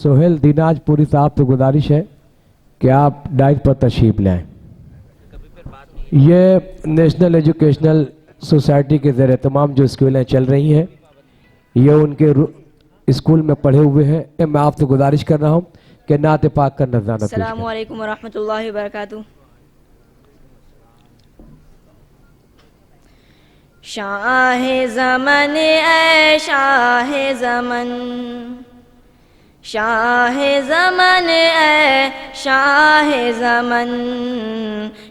سہیل دیناج پوری صاحب سے گزارش ہے کہ آپ ڈائٹ پر تشریف لائیں. یہ نیشنل ایجوکیشنل سوسائٹی کے زیر اہتمام جو اسکولیں چل رہی ہیں یہ ان کے اسکول میں پڑھے ہوئے ہیں. میں آپ سے گزارش کر رہا ہوں کہ نعت پاک کا نذرانہ پیش کریں. السلام علیکم ورحمۃ اللہ وبرکاتہ. شاہ زمن اے شاہ زمن، شاہ زمن اے شاہ زمن،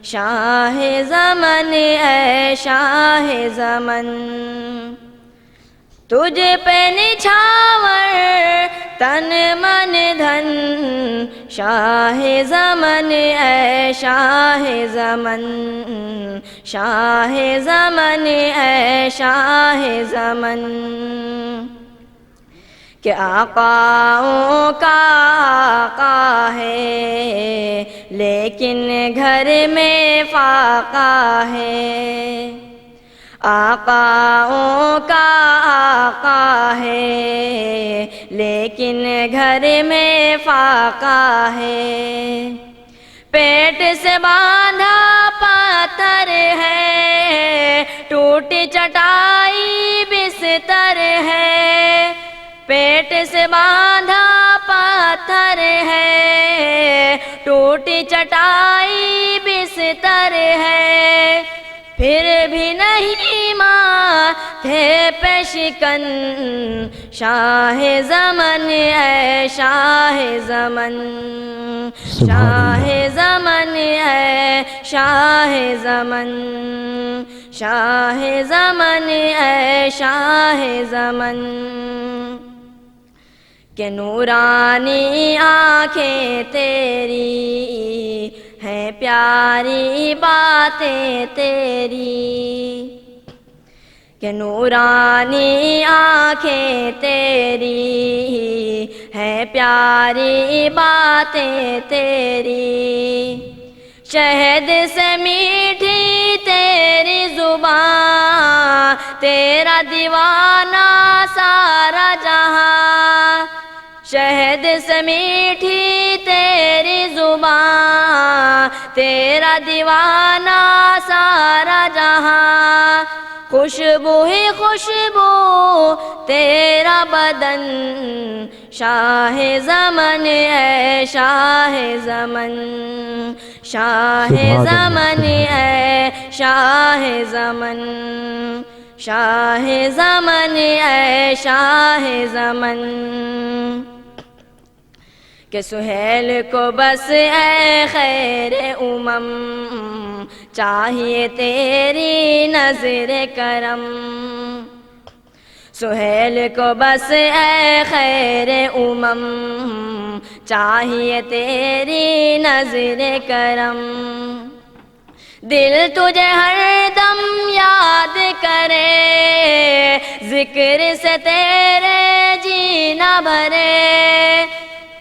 شاہ زمن اے شاہ زمن، تجھ پہ نچھاور تن من دھن، شاہ زمن اے شاہ زمن، شاہ زمن اے شاہ زمن، کہ آقاؤں کا آقا ہے لیکن گھر میں فاقہ ہے، آقاؤں کا آقا ہے لیکن گھر میں فاقہ ہے، پیٹ سے باندھا پتھر ہے ٹوٹی چٹائی بستر ہے، پیٹ سے باندھا پتھر ہے ٹوٹی چٹائی بستر ہے، پھر بھی نہیں ماتھے پہ شکن، شاہ زمن اے شاہ زمن، شاہ زمن اے شاہ زمن، شاہ زمن اے شاہ زمن، کہ نورانی آنکھیں تیری ہیں پیاری باتیں تیری، کہ نورانی آنکھیں تیری ہیں پیاری باتیں تیری، شہد سے میٹھی تیری زبان، تیرا دیوانہ سارا جہاں، شہد سے میٹھی تیری زبان، تیرا دیوانہ سارا جہاں، خوشبو ہی خوشبو تیرا بدن، شاہ زمن اے شاہ زمن، شاہ زمن اے شاہ زمن، شاہ زمن اے شاہ زمن، کہ سہیل کو بس اے خیر امم چاہیے تیری نظر کرم، سہیل کو بس اے خیر امم چاہیے تیری نظر کرم، دل تجھے ہر دم یاد کرے ذکر سے تیرے جینا بھرے،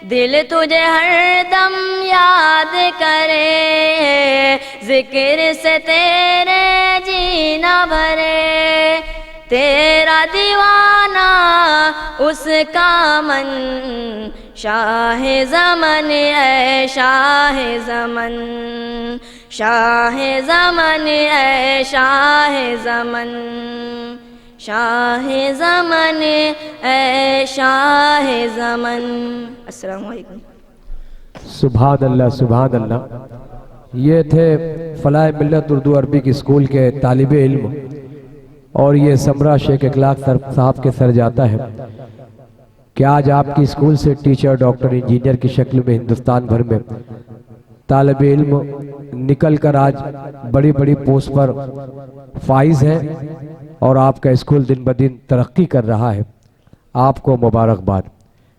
دل تجھے ہر دم یاد کرے ذکر سے تیرے جینا بھرے، تیرا دیوانہ اس کا من، شاہ زمن اے شاہ زمن، شاہ زمن اے شاہ زمن، شاہ زمن اے شاہ زمن. السلام علیکم. سبحان اللہ سبحان اللہ. یہ تھے فلاح ملت اردو عربک اسکول کے طالب علم اور یہ سمرہ شیخ اخلاق صاحب کے سر جاتا ہے کہ آج آپ کی اسکول سے ٹیچر ڈاکٹر انجینئر کی شکل میں ہندوستان بھر میں طالب علم نکل کر آج بڑی بڑی پوسٹ پر فائز ہیں اور آپ کا اسکول دن بدن ترقی کر رہا ہے. آپ کو مبارکباد.